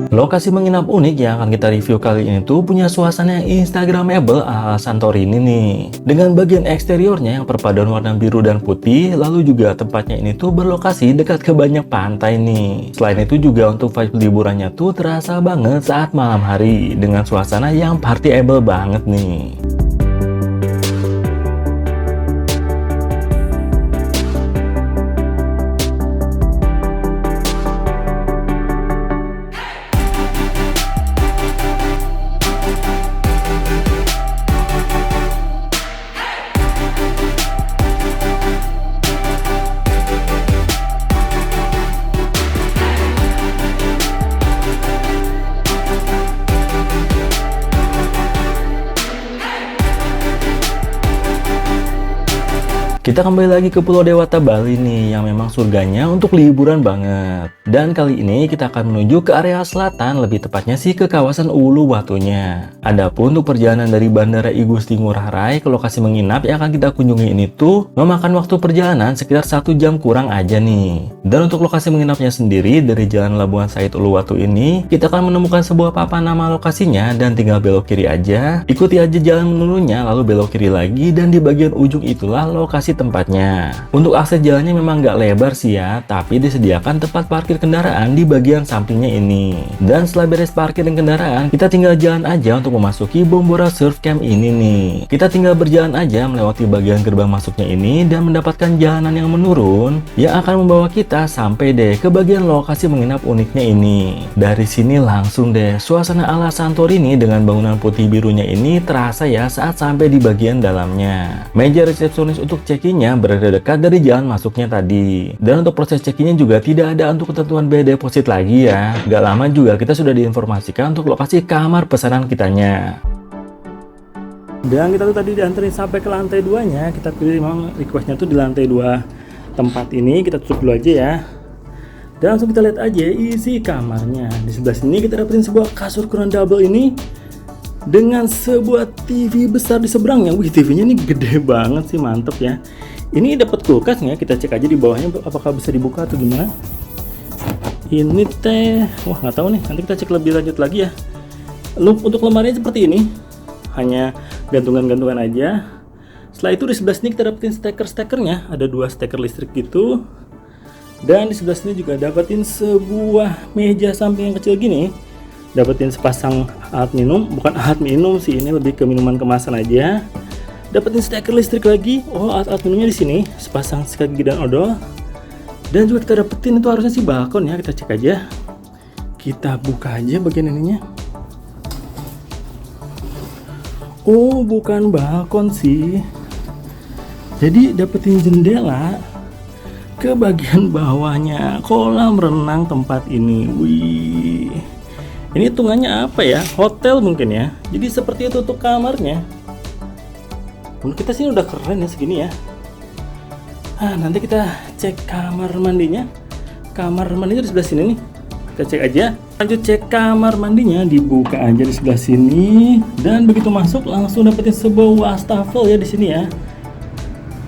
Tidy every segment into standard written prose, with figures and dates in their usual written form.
Lokasi menginap unik yang akan kita review kali ini tuh punya suasana yang instagramable ala Santorini nih. Dengan bagian eksteriornya yang perpaduan warna biru dan putih, lalu juga tempatnya ini tuh berlokasi dekat ke banyak pantai nih. Selain itu juga untuk vibe liburannya tuh terasa banget saat malam hari dengan suasana yang partyable banget nih. Kita kembali lagi ke Pulau Dewata Bali nih, yang memang surganya untuk liburan banget. Dan kali ini kita akan menuju ke area selatan, lebih tepatnya sih ke kawasan Uluwatunya. Adapun untuk perjalanan dari Bandara I Gusti Ngurah Rai ke lokasi menginap yang akan kita kunjungi ini tuh memakan waktu perjalanan sekitar 1 jam kurang aja nih. Dan untuk lokasi menginapnya sendiri, dari Jalan Labuan Said Uluwatu ini, kita akan menemukan sebuah papan nama lokasinya dan tinggal belok kiri aja. Ikuti aja jalan menurunnya, lalu belok kiri lagi, dan di bagian ujung itulah lokasi tempatnya. Untuk akses jalannya memang nggak lebar sih ya, tapi disediakan tempat parkir kendaraan di bagian sampingnya ini. Dan setelah beres parkirin kendaraan, kita tinggal jalan aja untuk memasuki Bombora Surf Camp ini nih. Kita tinggal berjalan aja melewati bagian gerbang masuknya ini dan mendapatkan jalanan yang menurun yang akan membawa kita sampai deh ke bagian lokasi menginap uniknya ini. Dari sini langsung deh suasana ala Santorini dengan bangunan putih birunya ini terasa ya saat sampai di bagian dalamnya. Meja resepsionis untuk check-in berada dekat dari jalan masuknya tadi. Dan untuk proses check-innya juga tidak ada untuk ketentuan biaya deposit lagi ya. Gak lama juga kita sudah diinformasikan untuk lokasi kamar pesanan kitanya. Dan kita tuh tadi dianterin sampai ke lantai 2-nya. Kita pilih memang requestnya tuh di lantai 2 tempat ini. Kita tutup dulu aja ya. Dan langsung kita lihat aja isi kamarnya. Di sebelah sini kita dapetin sebuah kasur ukuran double ini dengan sebuah TV besar di seberangnya. Wih, TV-nya ini gede banget sih, mantep ya. Ini dapat kulkas nggak? Kita cek aja di bawahnya apakah bisa dibuka atau gimana. Ini teh, wah nggak tahu nih. Nanti kita cek lebih lanjut lagi ya. Untuk lemarinya seperti ini, hanya gantungan-gantungan aja. Setelah itu di sebelah sini kita dapetin steker-stekernya. Ada 2 steker listrik gitu. Dan di sebelah sini juga dapetin sebuah meja samping yang kecil gini. Dapetin sepasang alat minum, bukan alat minum sih, ini lebih ke minuman kemasan aja. Dapetin steker listrik lagi. Oh, alat minumnya di sini, sepasang sikat gigi dan odol. Dan juga kita dapetin itu harusnya sih balkon ya, kita cek aja. Kita buka aja bagian ininya. Oh, bukan balkon sih. Jadi dapetin jendela ke bagian bawahnya kolam renang tempat ini. Wih. Ini hitungannya apa ya? Hotel mungkin ya. Jadi seperti itu untuk kamarnya. Menurut kita sih udah keren ya segini ya. Nanti kita cek kamar mandinya. Kamar mandinya di sebelah sini nih. Kita cek aja. Lanjut cek kamar mandinya, dibuka aja di sebelah sini. Dan begitu masuk langsung dapetin sebuah wastafel ya di sini ya.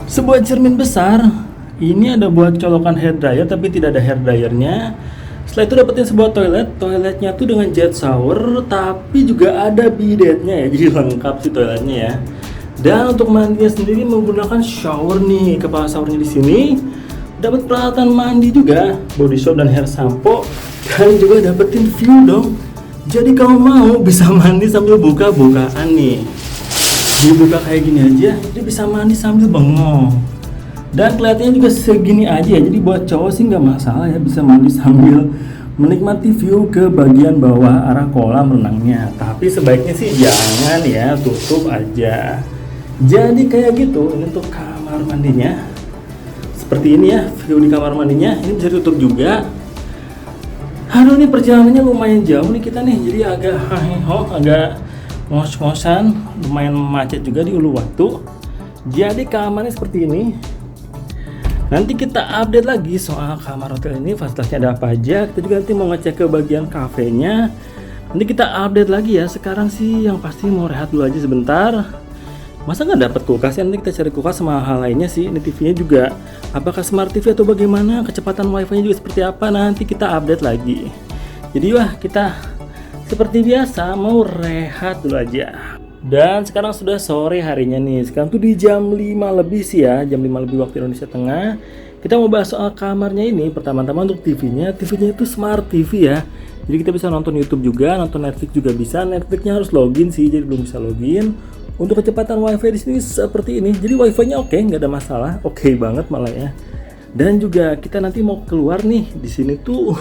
Sebuah cermin besar. Ini ada buat colokan hair dryer tapi tidak ada hair dryernya. Setelah itu dapetin sebuah toilet. Toiletnya tuh dengan jet shower tapi juga ada bidetnya ya. Jadi lengkap sih toiletnya ya. Dan untuk mandinya sendiri menggunakan shower nih. Kepala showernya di sini. Dapat peralatan mandi juga, body soap dan hair shampoo. Dan juga dapetin view dong. Jadi kalau mau bisa mandi sambil buka-bukaan nih. Dibuka kayak gini aja, jadi bisa mandi sambil bengong. Dan kelihatannya juga segini aja ya. Jadi buat cowok sih nggak masalah ya, bisa mandi sambil menikmati view ke bagian bawah arah kolam renangnya. Tapi sebaiknya sih jangan ya, tutup aja. Jadi kayak gitu. Ini untuk kamar mandinya. Seperti ini ya view di kamar mandinya. Ini bisa ditutup juga. Aduh, ini perjalanannya lumayan jauh nih kita nih. Jadi agak agak ngos-ngosan, lumayan macet juga di Uluwatu. Jadi kamarnya seperti ini. Nanti kita update lagi soal kamar hotel ini, fasilitasnya ada apa aja. Kita juga nanti mau ngecek ke bagian kafenya. Nanti kita update lagi ya. Sekarang sih yang pasti mau rehat dulu aja sebentar. Masa nggak dapat kulkas ya? Nanti kita cari kulkas sama hal lainnya sih. Ini TV-nya juga apakah smart TV atau bagaimana? Kecepatan wifi-nya juga seperti apa? Nanti kita update lagi. Jadi wah, kita seperti biasa mau rehat dulu aja. Dan sekarang sudah sore harinya nih. Sekarang tuh di jam 5 lebih sih ya, jam 5 lebih waktu Indonesia Tengah. Kita mau bahas soal kamarnya ini. Pertama-tama untuk TV-nya itu Smart TV ya. Jadi kita bisa nonton YouTube juga, nonton Netflix juga bisa. Netflixnya harus login sih, jadi belum bisa login. Untuk kecepatan WiFi di sini seperti ini. Jadi WiFi-nya oke, nggak ada masalah. Oke banget malah ya. Dan juga kita nanti mau keluar nih. Di sini tuh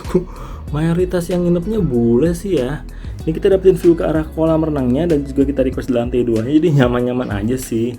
mayoritas yang nginepnya bule sih ya. Ini kita dapetin view ke arah kolam renangnya dan juga kita request di lantai 2. Jadi nyaman-nyaman aja sih.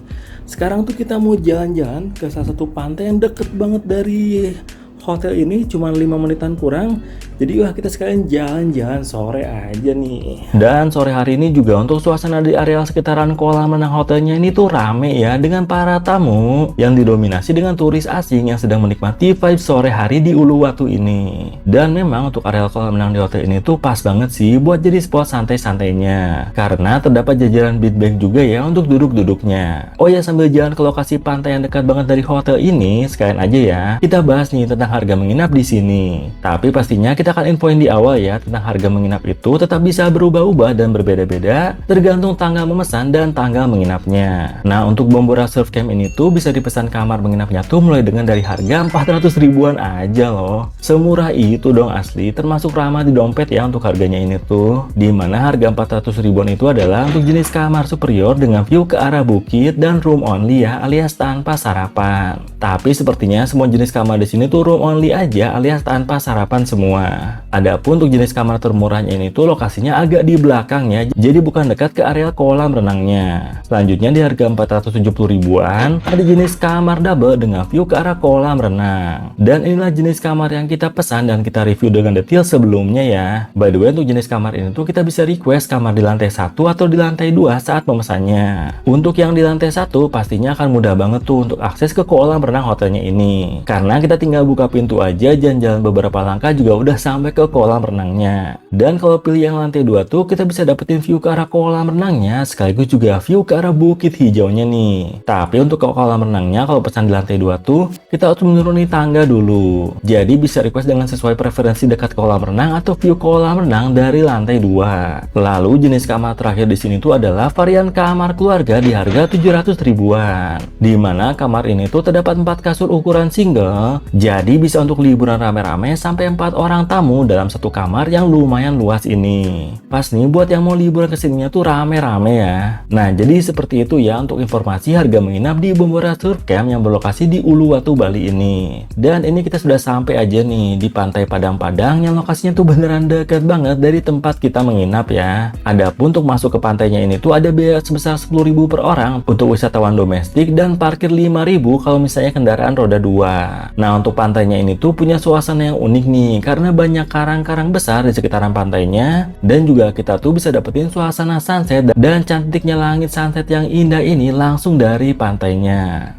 Sekarang tuh kita mau jalan-jalan ke salah satu pantai yang deket banget dari hotel ini, cuma 5 menitan kurang. Jadi wah, kita sekalian jalan-jalan sore aja nih. Dan sore hari ini juga untuk suasana di area sekitaran kolam renang hotelnya ini tuh rame ya, dengan para tamu yang didominasi dengan turis asing yang sedang menikmati vibe sore hari di Uluwatu ini. Dan memang untuk area kolam renang di hotel ini tuh pas banget sih buat jadi spot santai-santainya, karena terdapat jajaran beach bag juga ya untuk duduk-duduknya. Oh ya, sambil jalan ke lokasi pantai yang dekat banget dari hotel ini, sekalian aja ya kita bahas nih tentang harga menginap di sini. Tapi pastinya kita akan infoin di awal ya, tentang harga menginap itu tetap bisa berubah-ubah dan berbeda-beda tergantung tanggal memesan dan tanggal menginapnya. Nah, untuk Bombora Surf Camp ini tuh bisa dipesan kamar menginapnya tuh mulai dengan dari harga 400 ribuan aja loh. Semurah itu dong asli, termasuk ramah di dompet ya untuk harganya ini tuh. Dimana harga 400 ribuan itu adalah untuk jenis kamar superior dengan view ke arah bukit dan room only ya, alias tanpa sarapan. Tapi sepertinya semua jenis kamar di sini tuh room only aja alias tanpa sarapan semua. Adapun untuk jenis kamar termurahnya ini tuh lokasinya agak di belakangnya, jadi bukan dekat ke area kolam renangnya. Selanjutnya di harga 470 ribuan ada jenis kamar double dengan view ke arah kolam renang. Dan inilah jenis kamar yang kita pesan dan kita review dengan detail sebelumnya ya. By the way, untuk jenis kamar ini tuh kita bisa request kamar di lantai 1 atau di lantai 2 saat memesannya. Untuk yang di lantai 1 pastinya akan mudah banget tuh untuk akses ke kolam renang hotelnya ini, karena kita tinggal buka pintu aja dan jalan beberapa langkah juga udah sampai ke kolam renangnya. Dan kalau pilih yang lantai 2 tuh kita bisa dapetin view ke arah kolam renangnya sekaligus juga view ke arah bukit hijaunya nih. Tapi untuk ke kolam renangnya kalau pesan di lantai 2 tuh kita harus menuruni tangga dulu. Jadi bisa request dengan sesuai preferensi dekat kolam renang atau view kolam renang dari lantai 2. Lalu jenis kamar terakhir di sini tuh adalah varian kamar keluarga di harga 700 ribuan. Dimana kamar ini tuh terdapat 4 kasur ukuran single. Jadi bisa untuk liburan rame-rame sampai 4 orang tamu dalam satu kamar yang lumayan luas ini. Pas nih buat yang mau liburan kesininya tuh rame-rame ya. Nah, jadi seperti itu ya untuk informasi harga menginap di Bombora Surf Camp yang berlokasi di Uluwatu, Bali ini. Dan ini kita sudah sampai aja nih di Pantai Padang-Padang yang lokasinya tuh beneran dekat banget dari tempat kita menginap ya. Adapun untuk masuk ke pantainya ini tuh ada biaya sebesar 10.000 per orang untuk wisatawan domestik dan parkir 5.000 kalau misalnya kendaraan roda 2. Nah, untuk pantainya ini tuh punya suasana yang unik nih karena banyak karang-karang besar di sekitaran pantainya, dan juga kita tuh bisa dapetin suasana sunset dan cantiknya langit sunset yang indah ini langsung dari pantainya.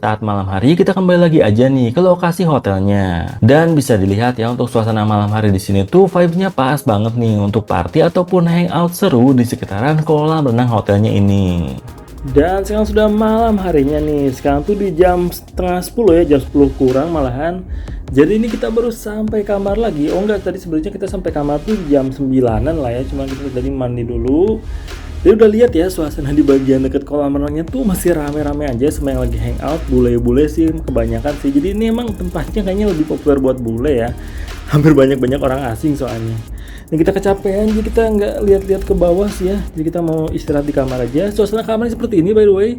Saat malam hari kita kembali lagi aja nih ke lokasi hotelnya. Dan bisa dilihat ya untuk suasana malam hari di sini tuh vibe-nya pas banget nih untuk party ataupun hangout seru di sekitaran kolam renang hotelnya ini. Dan sekarang sudah malam harinya nih. Sekarang tuh di jam setengah 10 ya, jam 10 kurang malahan. Jadi ini kita baru sampai kamar lagi. Oh enggak, tadi sebenarnya kita sampai kamar tuh jam 9-an lah ya. Cuma kita tadi mandi dulu. Jadi udah lihat ya suasana di bagian dekat kolam renangnya tuh masih rame-rame aja, semua yang lagi hangout, bule-bule sih kebanyakan sih. Jadi ini emang tempatnya kayaknya lebih populer buat bule ya. Hampir banyak orang asing soalnya. Dan kita kecapean, jadi kita nggak lihat-lihat ke bawah sih ya. Jadi kita mau istirahat di kamar aja. Suasana kamarnya seperti ini by the way.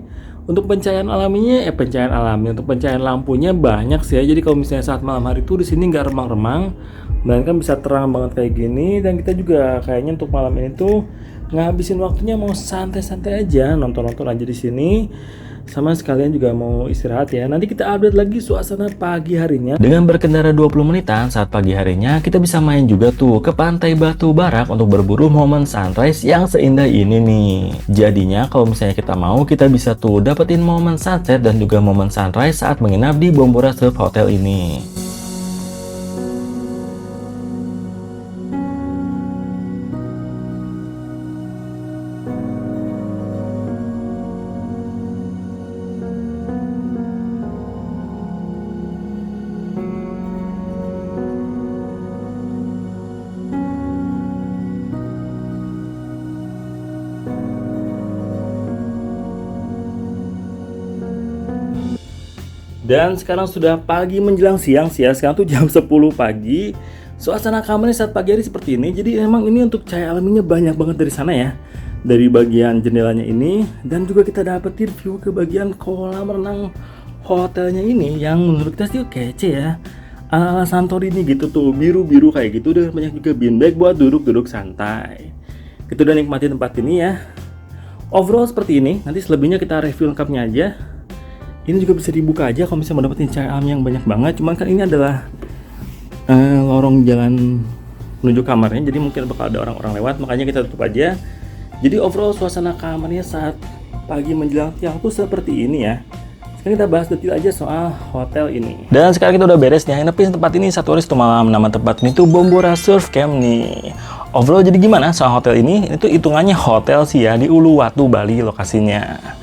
Untuk pencahayaan alaminya, pencahayaan alami, untuk pencahayaan lampunya banyak sih ya. Jadi kalau misalnya saat malam hari itu di sini nggak remang-remang, melainkan bisa terang banget kayak gini. Dan kita juga kayaknya untuk malam ini tuh ngabisin waktunya mau santai-santai aja, nonton-nonton aja di sini. sama sekalian juga mau istirahat ya. Nanti kita update lagi suasana pagi harinya. Dengan berkendara 20 menitan saat pagi harinya, kita bisa main juga tuh ke Pantai Batu Barak untuk berburu momen sunrise yang seindah ini nih. Jadinya kalau misalnya kita mau, kita bisa tuh dapetin momen sunset dan juga momen sunrise saat menginap di Bombora Surf Hotel ini. Dan sekarang sudah pagi menjelang siang sih ya. Sekarang tuh jam 10 pagi. Suasana kamarnya saat pagi hari seperti ini. Jadi memang ini untuk cahaya alaminya banyak banget dari sana ya. Dari bagian jendelanya ini. Dan juga kita dapetin view ke bagian kolam renang hotelnya ini. Yang menurut kita sih kece ya. Ala Santorini gitu tuh. Biru-biru kayak gitu. Dan banyak juga beanbag buat duduk-duduk santai. Kita udah nikmati tempat ini ya. Overall seperti ini. Nanti selebihnya kita review lengkapnya aja. Ini juga bisa dibuka aja kalau misalnya mau dapetin cahaya alam yang banyak banget. Cuman kan ini adalah lorong jalan menuju kamarnya, jadi mungkin bakal ada orang-orang lewat, makanya kita tutup aja. Jadi overall suasana kamarnya saat pagi menjelang siang tuh seperti ini ya. Sekarang kita bahas detail aja soal hotel ini. Dan sekarang kita udah beres nih, nginepin tempat ini 1 hari 1 malam. Nama tempat ini tuh Bombora Surf Camp nih. Overall jadi gimana soal hotel ini? Itu hitungannya hotel sih ya, di Uluwatu, Bali lokasinya.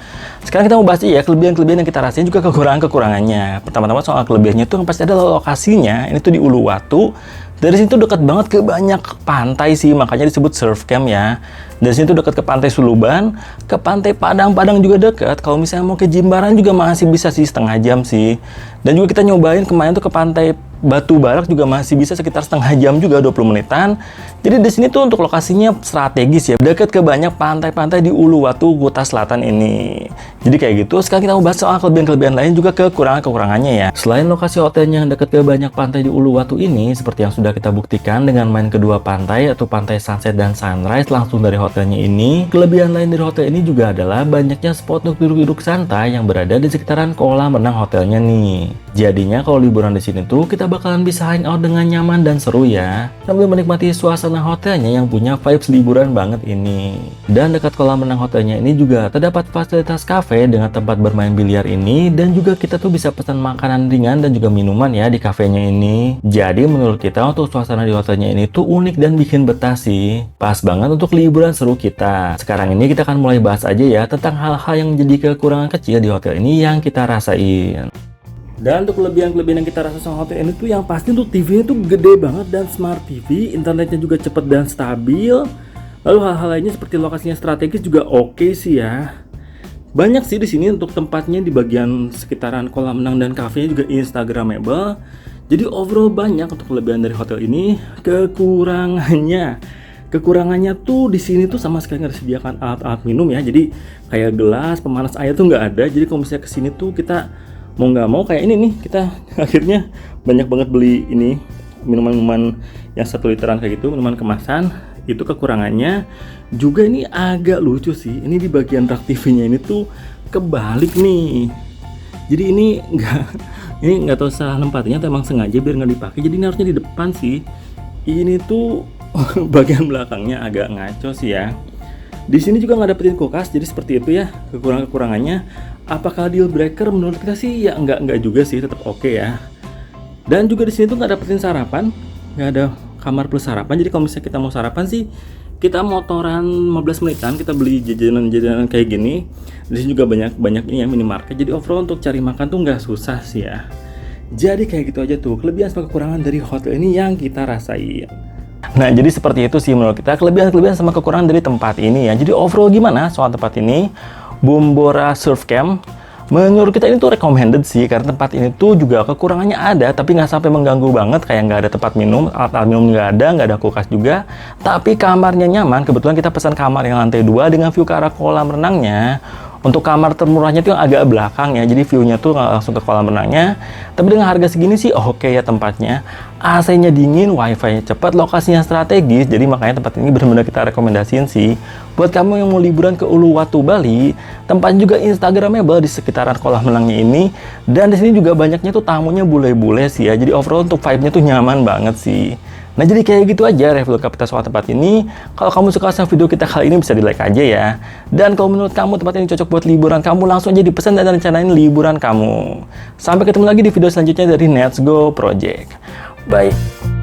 Sekarang kita mau bahas ya kelebihan-kelebihan yang kita rasain, juga kekurangan-kekurangannya. Pertama-tama soal kelebihannya itu yang pasti ada lokasinya. Ini tuh di Uluwatu. Dari sini tuh dekat banget ke banyak pantai sih, makanya disebut surf camp ya. Dari sini tuh dekat ke Pantai Suluban, ke Pantai Padang. Padang juga dekat. Kalau misalnya mau ke Jimbaran juga masih bisa sih, setengah jam sih. Dan juga kita nyobain kemarin tuh ke Pantai Batu Barak juga masih bisa sekitar setengah jam juga, 20 menitan. Jadi di sini tuh untuk lokasinya strategis ya, dekat ke banyak pantai-pantai di Uluwatu, Kuta Selatan ini. Jadi kayak gitu. Sekarang kita mau bahas soal kelebihan-kelebihan lain, juga kekurangan-kekurangannya ya. Selain lokasi hotelnya yang dekat ke banyak pantai di Uluwatu ini, seperti yang sudah kita buktikan dengan main kedua pantai, atau pantai sunset dan sunrise langsung dari hotelnya ini, kelebihan lain dari hotel ini juga adalah banyaknya spot untuk duduk-duduk santai yang berada di sekitaran kolam renang hotelnya nih. Jadinya kalau liburan di sini tuh kita bakalan bisa hangout dengan nyaman dan seru ya, sambil menikmati suasana hotelnya yang punya vibes liburan banget ini. Dan dekat kolam renang hotelnya ini juga terdapat fasilitas cafe dengan tempat bermain biliar ini, dan juga kita tuh bisa pesan makanan ringan dan juga minuman ya di kafenya ini. Jadi menurut kita untuk suasana di hotelnya ini tuh unik dan bikin betah sih. Pas banget untuk liburan seru kita. Sekarang ini kita akan mulai bahas aja ya tentang hal-hal yang menjadi kekurangan kecil di hotel ini yang kita rasain. Dan untuk kelebihan-kelebihan yang kita rasa sama hotel ini tuh yang pasti untuk TV-nya tuh gede banget dan smart TV, internetnya juga cepet dan stabil. Lalu hal-hal lainnya seperti lokasinya strategis juga oke sih ya. Banyak sih di sini untuk tempatnya di bagian sekitaran kolam renang dan kafenya juga instagramable. Jadi overall banyak untuk kelebihan dari hotel ini. Kekurangannya tuh di sini tuh sama sekali nggak disediakan alat-alat minum ya. Jadi kayak gelas, pemanas air tuh nggak ada. Jadi kalau misalnya kesini tuh kita mau nggak mau kayak ini nih, kita akhirnya banyak banget beli ini minuman-minuman yang 1 literan kayak gitu, minuman kemasan. Itu kekurangannya. Juga ini agak lucu sih, ini di bagian rak TV-nya ini tuh kebalik nih. Jadi ini nggak tahu salah tempatnya atau emang sengaja biar nggak dipakai. Jadi ini harusnya di depan sih. Ini tuh bagian belakangnya agak ngaco sih ya. Di sini juga nggak dapetin kulkas, jadi seperti itu ya kekurangan-kekurangannya. Apakah deal breaker? Menurut kita sih ya enggak juga sih, tetap oke ya. Dan juga di sini tuh nggak dapetin sarapan, nggak ada kamar plus sarapan. Jadi kalau misalnya kita mau sarapan sih, kita motoran 15 menitan kita beli jajanan-jajanan kayak gini. Di sini juga banyak ini ya, minimarket. Jadi overall untuk cari makan tuh nggak susah sih ya. Jadi kayak gitu aja tuh kelebihan sama kekurangan dari hotel ini yang kita rasain. Nah, jadi seperti itu sih menurut kita kelebihan-kelebihan sama kekurangan dari tempat ini ya. Jadi overall gimana soal tempat ini? Bombora Surf Camp menurut kita ini tuh recommended sih, karena tempat ini tuh juga kekurangannya ada, tapi nggak sampai mengganggu banget, kayak nggak ada tempat minum, alat minum nggak ada kulkas juga, tapi kamarnya nyaman. Kebetulan kita pesan kamar yang lantai 2 dengan view ke arah kolam renangnya. Untuk kamar termurahnya tuh yang agak belakang ya, jadi view-nya tuh nggak langsung ke kolam renangnya. Tapi dengan harga segini sih oke ya tempatnya. AC-nya dingin, wifi-nya cepat, lokasinya strategis, jadi makanya tempat ini benar-benar kita rekomendasiin sih. Buat kamu yang mau liburan ke Uluwatu Bali, tempatnya juga instagramable di sekitaran kolam renangnya ini. Dan di sini juga banyaknya tuh tamunya bule-bule sih ya, jadi overall untuk vibe-nya tuh nyaman banget sih. Nah jadi kayak gitu aja review kita soal tempat ini. Kalau kamu suka sama video kita kali ini bisa di like aja ya. Dan kalau menurut kamu tempat ini cocok buat liburan kamu, langsung aja dipesan dan rencanain liburan kamu. Sampai ketemu lagi di video selanjutnya dari Let's Go Project. Bye.